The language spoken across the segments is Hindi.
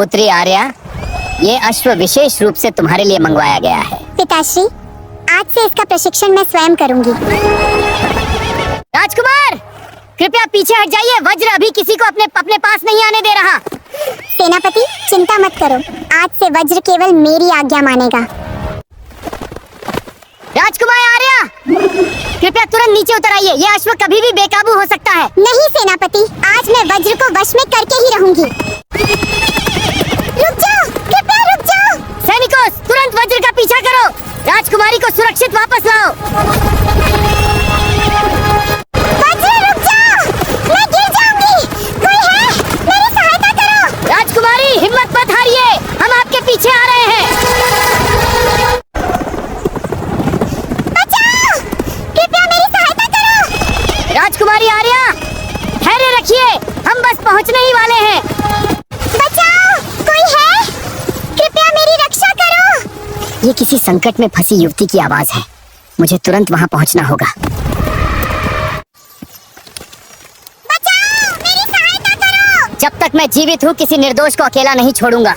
पुत्री आर्या, ये अश्व विशेष रूप से तुम्हारे लिए मंगवाया गया है। पिताश्री, आज से इसका प्रशिक्षण मैं स्वयं करूंगी। राजकुमार, कृपया पीछे हट जाइए। वज्र अभी किसी को अपने पास नहीं आने दे रहा। सेनापति, चिंता मत करो, आज से वज्र केवल मेरी आज्ञा मानेगा। राजकुमार आर्या, कृपया तुरंत नीचे उतर आइए। ये अश्व कभी भी बेकाबू हो सकता है। नहीं सेनापति, आज मैं वज्र को वश में करके ही रहूंगी। रुक जाओ, कृपया रुक जाओ। सैनिकों, तुरंत वज्र का पीछा करो। राजकुमारी को सुरक्षित वापस लाओ। वज्र रुक जाओ, मैं गिर जाऊंगी। कोई है, मेरी सहायता करो। राजकुमारी, हिम्मत मत हारिए, हम आपके पीछे आ रहे हैं। बचाओ, कृपया मेरी सहायता करो। राजकुमारी आर्या, धैर्य रखिए, हम बस पहुंचने ही वाले हैं। बचाओ, कोई है, कृपया मेरी रक्षा करो। ये किसी संकट में फंसी युवती की आवाज है। मुझे तुरंत वहां पहुंचना होगा। बचाओ, मेरी सहायता करो। जब तक मैं जीवित हूँ, किसी निर्दोष को अकेला नहीं छोड़ूंगा।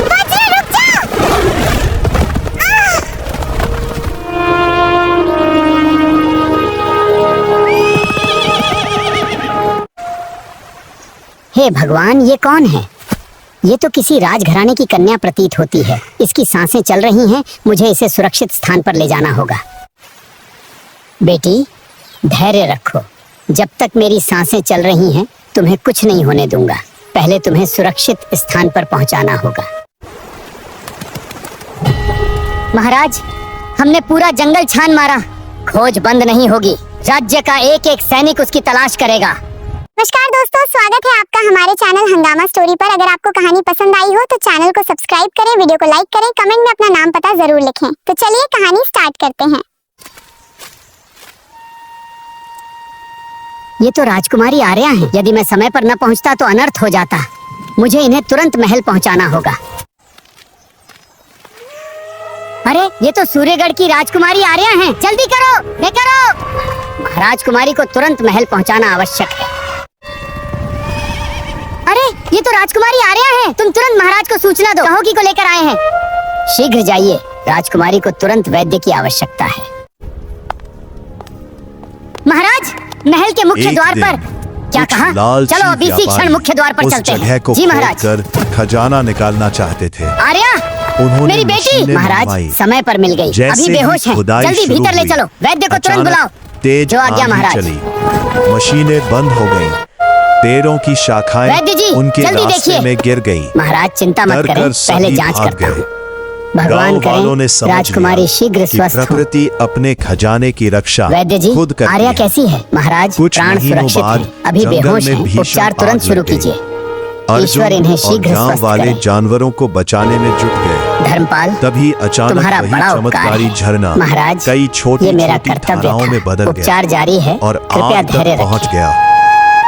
वज्र रुक जाओ। हे भगवान, ये कौन है? ये तो किसी राजघराने की कन्या प्रतीत होती है। इसकी सांसें चल रही हैं। मुझे इसे सुरक्षित स्थान पर ले जाना होगा। बेटी, धैर्य रखो। जब तक मेरी सांसें चल रही हैं, तुम्हें कुछ नहीं होने दूंगा। पहले तुम्हें सुरक्षित स्थान पर पहुंचाना होगा। महाराज, हमने पूरा जंगल छान मारा, खोज बंद नहीं होगी। राज्य का एक एक सैनिक उसकी तलाश करेगा। नमस्कार दोस्तों, स्वागत है आपका हमारे चैनल हंगामा स्टोरी पर। अगर आपको कहानी पसंद आई हो तो चैनल को सब्सक्राइब करें, वीडियो को लाइक करें, कमेंट में अपना नाम पता जरूर लिखें। तो चलिए कहानी स्टार्ट करते हैं। ये तो राजकुमारी आर्या हैं। यदि मैं समय पर न पहुंचता तो अनर्थ हो जाता। मुझे इन्हें तुरंत महल पहुंचाना होगा। अरे, ये तो सूर्यगढ़ की राजकुमारी आर्या हैं। जल्दी करो, करो। राजकुमारी को तुरंत महल पहुंचाना आवश्यक है। अरे, ये तो राजकुमारी आर्या हैं। तुम तुरंत महाराज को सूचना दो, कहो कि को लेकर आए हैं। शीघ्र जाइए, राजकुमारी को तुरंत वैद्य की आवश्यकता है। महाराज, महल के मुख्य द्वार पर। क्या कहा? चलो अभी इसी क्षण मुख्य द्वार पर चलते हैं। जी महाराज। खजाना निकालना चाहते थे। आर्या, मेरी बेटी। महाराज, समय पर मिल गई, अभी बेहोश है। जल्दी भीतर ले चलो, वैद्य को तुरंत बुलाओ। तेज जो आज्ञा महाराज। चली, मशीनें बंद हो गईं, पेड़ों की शाखाएं वैद्य जी, उनके जल्दी रास्ते देखिए। में गिर गईं। महाराज, चिंता मत करें, पहले जांच करता हूँ। भगवान करें राजकुमारी शीघ्र स्वस्थ हो। प्रकृति अपने खजाने की रक्षा वैद्य जी, खुद करती आर्या है। कैसी है? महाराज, कुछ प्राण महीनों सुरक्षित बाद है, अभी जंगल बेहोश में हैं। भीषण उपचार आग तुरंत शुरू लग गई। कीजिए। अर्जुन ईश्वर इन्हें और शीघ्र गांव स्वस्थ वाले करे। जानवरों को बचाने में जुट गए। धर्मपाल, तभी अचानक तुम्हारा वही बड़ा उपकार चमत्कारी है। झरना महाराज, कई छोटी ये मेरा छोटी कर्तव्य धाराओं में था। बदल उपचार गया जारी है, और कृपया आग धैर्य तक पहुंच रखिए। गया।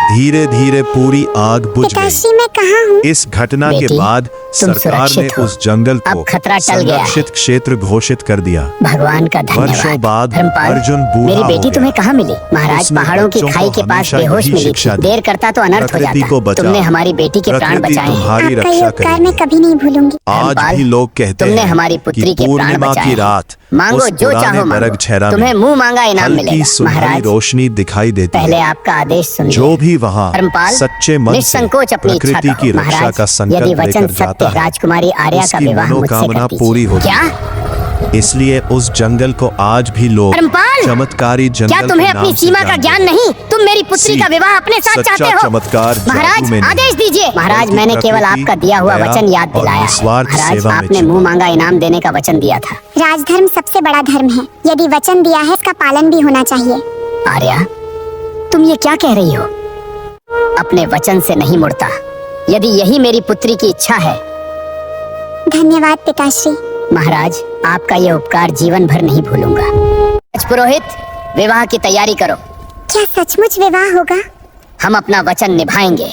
धीरे धीरे पूरी आग बुझ गई। पिताश्री, मैं कहाँ हूँ? इस घटना के बेटी, बाद तुम सरकार ने सुरक्षित हो। उस जंगल अब को खतरा टल गया है। संरक्षित क्षेत्र घोषित कर दिया। भगवान का धन्यवाद। वर्षों बाद धर्मपाल, अर्जुन बूढ़ा मेरी हो बेटी गया। तुम्हें कहाँ मिली? महाराज, उसने पहाड़ों की बच्चों खाई को के पास हमेशा बेहोश यही मिली शिक्षा थी। दी। देर करता तो अनर्थ हो प्रकृति को जाता। बचाओ। तुमने हमारी बेटी के प्राण प्रकृति बचाए हैं। तुम्हारी आपका ये रक्षा उपकार करेगी। मैं कभी नहीं भूलूंगी। आज धर्मपाल, भी लोग कहते तुमने हैं हमारी पुत्री कि के प्राण पूर्णिमा बचाए की हैं। रात मांगो उस जो पुराने चाहो मांगो, बरग छेरा तुम्हें में मुंह मांगा इनाम हल्की मिलेगा। सुनहरी महाराज, रोशनी दिखाई देती पहले है। आपका आदेश सुनिए। जो भी वहाँ धर्मपाल, सच्चे मन से निसंकोच अपनी इच्छा प्रकृति कहो। की रक्षा महाराज, का यदि संकल्प वचन लेकर जाता सत्य, है, राजकुमारी आर्या का उसकी विवाह मुझसे मनोकामना कर पूरी दीजिए। होती क्या? है। इसलिए उस जंगल को आज भी लोग धर्मपाल, चमत्कारी जंगल क्या तुम्हें के अपनी नाम से सीमा का जानते ज्ञान हैं। नहीं? तुम मेरी पुत्री का विवाह अपने साथ सच्चा चाहते हो? चमत्कार जादू महाराज, में नहीं, आदेश दीजिए। महाराज, बल्कि मैंने केवल प्रकृति, आपका दिया हुआ दया वचन याद और दिलाया है। निस्वार्थ महाराज, सेवा में आपने छिपा। मुंह मांगा इनाम देने का वचन दिया था। राजधर्म सबसे बड़ा धर्म है। यदि वचन दिया है, इसका पालन भी होना चाहिए। आर्या, तुम ये क्या कह रही हो? अपने वचन से नहीं मुड़ता। यदि यही मेरी पुत्री की इच्छा है। धन्यवाद पिताश्री। महाराज, आपका यह उपकार जीवन भर नहीं भूलूंगा। पुरोहित, विवाह की तैयारी करो। क्या सचमुच विवाह होगा? हम अपना वचन निभाएंगे।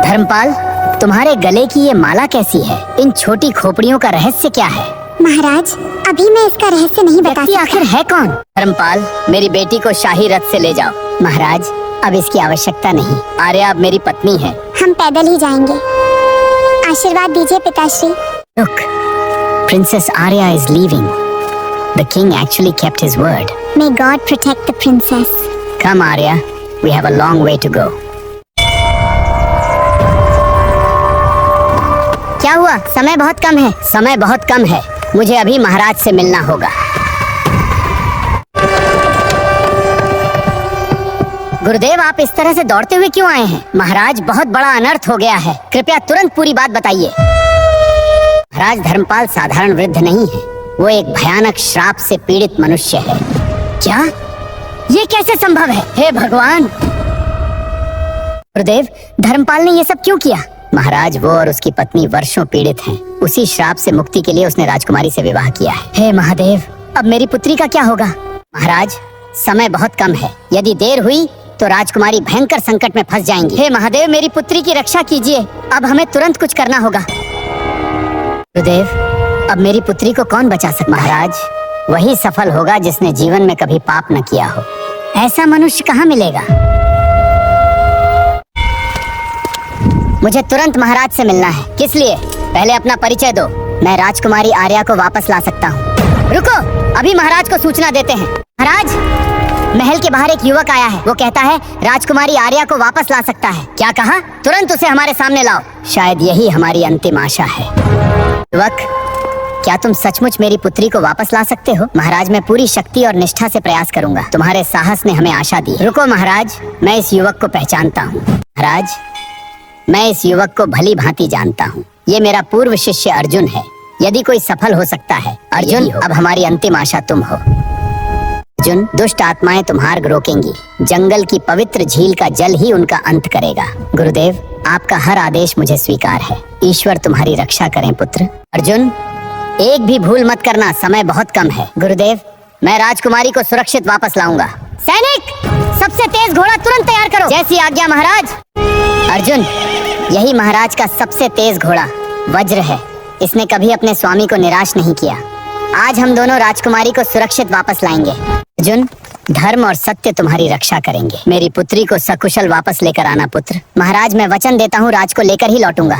धर्मपाल, तुम्हारे गले की ये माला कैसी है? इन छोटी खोपड़ियों का रहस्य क्या है? महाराज, अभी मैं इसका रहस्य नहीं बता व्यक्ति सकता। आखिर है कौन? धर्मपाल, मेरी बेटी को शाही रथ से ले जाओ। महाराज, अब इसकी आवश्यकता नहीं। आर्या अब मेरी पत्नी है। हम पैदल ही जाएंगे। आशीर्वाद दीजिए पिताश्री। Look, Princess Arya is leaving. The king actually kept his word. May God protect the princess. Come, Arya. We have a long way to go. क्या हुआ? समय बहुत कम है। समय बहुत कम है। मुझे अभी महाराज से मिलना होगा। गुरुदेव, आप इस तरह से दौड़ते हुए क्यों आए हैं? महाराज, बहुत बड़ा अनर्थ हो गया है। कृपया तुरंत पूरी बात बताइए। महाराज, धर्मपाल साधारण वृद्ध नहीं है। वो एक भयानक श्राप से पीड़ित मनुष्य है। क्या? ये कैसे संभव है? हे भगवान! गुरुदेव, धर्मपाल ने ये सब क्यों किया? महाराज, वो और उसकी पत्नी वर्षों पीड़ित हैं। उसी श्राप से मुक्ति के लिए उसने राजकुमारी से विवाह किया है। हे महादेव, अब मेरी पुत्री का क्या होगा? महाराज, समय बहुत कम है। यदि देर हुई तो राजकुमारी भयंकर संकट में फंस जाएंगी। हे महादेव, मेरी पुत्री की रक्षा कीजिए। अब हमें तुरंत कुछ करना होगा। गुरुदेव, अब मेरी पुत्री को कौन बचा सकता? महाराज, वही सफल होगा जिसने जीवन में कभी पाप न किया हो। ऐसा मनुष्य कहाँ मिलेगा? मुझे तुरंत महाराज से मिलना है। किस लिए? पहले अपना परिचय दो। मैं राजकुमारी आर्या को वापस ला सकता हूँ। रुको, अभी महाराज को सूचना देते हैं। महाराज, महल के बाहर एक युवक आया है। वो कहता है राजकुमारी आर्या को वापस ला सकता है। क्या कहा? तुरंत उसे हमारे सामने लाओ। शायद यही हमारी अंतिम आशा है। युवक, क्या तुम सचमुच मेरी पुत्री को वापस ला सकते हो? महाराज, मैं पूरी शक्ति और निष्ठा से प्रयास करूंगा। तुम्हारे साहस ने हमें आशा दी। रुको महाराज, मैं इस युवक को पहचानता हूँ। महाराज, मैं इस युवक को भली भांति जानता हूँ। ये मेरा पूर्व शिष्य अर्जुन है। यदि कोई सफल हो सकता है, अर्जुन, अब हमारी अंतिम आशा तुम हो। अर्जुन, दुष्ट आत्माएं तुम्हार्ग रोकेंगी। जंगल की पवित्र झील का जल ही उनका अंत करेगा। गुरुदेव, आपका हर आदेश मुझे स्वीकार है। ईश्वर तुम्हारी रक्षा करें पुत्र। अर्जुन, एक भी भूल मत करना, समय बहुत कम है। गुरुदेव, मैं राजकुमारी को सुरक्षित वापस लाऊंगा। सैनिक, सबसे तेज घोड़ा तुरंत तैयार करो। जैसी आज्ञा महाराज। अर्जुन, यही महाराज का सबसे तेज घोड़ा वज्र है। इसने कभी अपने स्वामी को निराश नहीं किया। आज हम दोनों राजकुमारी को सुरक्षित वापस लाएंगे। अर्जुन, धर्म और सत्य तुम्हारी रक्षा करेंगे। मेरी पुत्री को सकुशल वापस लेकर आना पुत्र। महाराज, मैं वचन देता हूँ राज को लेकर ही लौटूंगा।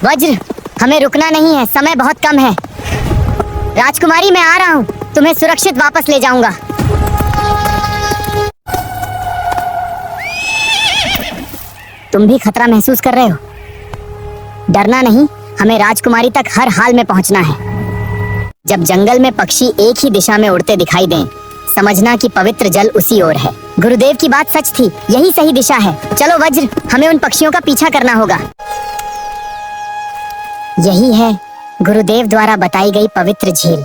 वज्र, हमें रुकना नहीं है, समय बहुत कम है। राजकुमारी, मैं आ रहा हूँ, तुम्हें सुरक्षित वापस ले जाऊंगा। तुम भी खतरा महसूस कर रहे हो? डरना नहीं, हमें राजकुमारी तक हर हाल में पहुंचना है। जब जंगल में पक्षी एक ही दिशा में उड़ते दिखाई दें, समझना कि पवित्र जल उसी ओर है। गुरुदेव की बात सच थी, यही सही दिशा है। चलो वज्र, हमें उन पक्षियों का पीछा करना होगा। यही है गुरुदेव द्वारा बताई गई पवित्र झील।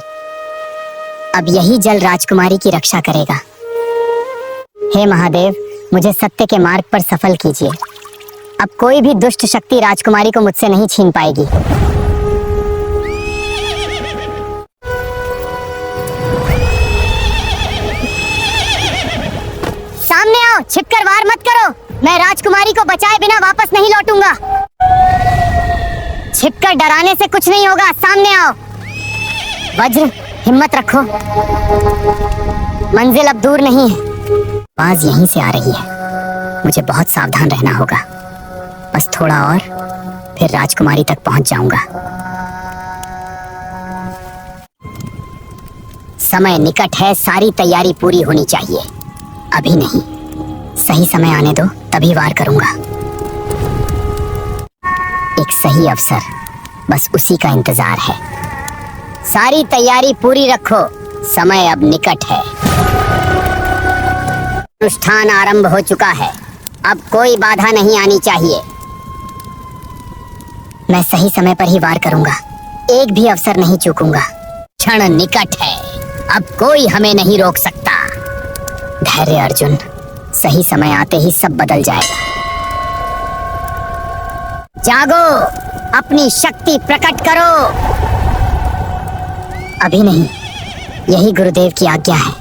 अब यही जल राजकुमारी की रक्षा करेगा। हे महादेव, मुझे सत्य के मार्ग पर सफल कीजिए। अब कोई भी दुष्ट शक्ति राजकुमारी को मुझसे नहीं छीन पाएगी। सामने आओ, छिपकर वार मत करो। मैं राजकुमारी को बचाए बिना वापस नहीं लौटूंगा। छिपकर डराने से कुछ नहीं होगा, सामने आओ। वज्र, हिम्मत रखो, मंजिल अब दूर नहीं है। आवाज यहीं से आ रही है, मुझे बहुत सावधान रहना होगा। बस थोड़ा और, फिर राजकुमारी तक पहुंच जाऊंगा। समय निकट है, सारी तैयारी पूरी होनी चाहिए। अभी नहीं, सही समय आने दो, तभी वार करूंगा। एक सही अवसर, बस उसी का इंतजार है। सारी तैयारी पूरी रखो, समय अब निकट है। अनुष्ठान आरंभ हो चुका है, अब कोई बाधा नहीं आनी चाहिए। मैं सही समय पर ही वार करूंगा, एक भी अवसर नहीं चूकूंगा। क्षण निकट है, अब कोई हमें नहीं रोक सकता। धैर्य अर्जुन, सही समय आते ही सब बदल जाएगा। जागो, अपनी शक्ति प्रकट करो। अभी नहीं, यही गुरुदेव की आज्ञा है।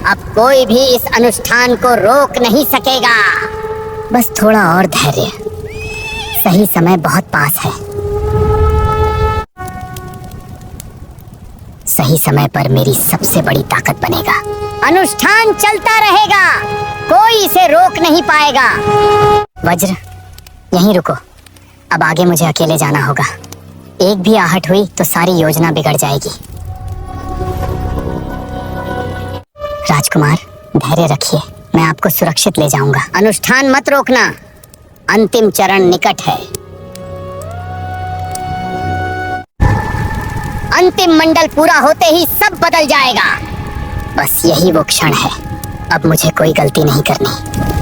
अब कोई भी इस अनुष्ठान को रोक नहीं सकेगा। बस थोड़ा और धैर्य, सही समय बहुत पास है। सही समय पर मेरी सबसे बड़ी ताकत बनेगा। अनुष्ठान चलता रहेगा, कोई इसे रोक नहीं पाएगा। वज्र, यहीं रुको, अब आगे मुझे अकेले जाना होगा। एक भी आहट हुई तो सारी योजना बिगड़ जाएगी। राजकुमार, धैर्य रखिए, मैं आपको सुरक्षित ले जाऊंगा। अनुष्ठान मत रोकना, अंतिम चरण निकट है। अंतिम मंडल पूरा होते ही सब बदल जाएगा। बस यही वो क्षण है, अब मुझे कोई गलती नहीं करनी।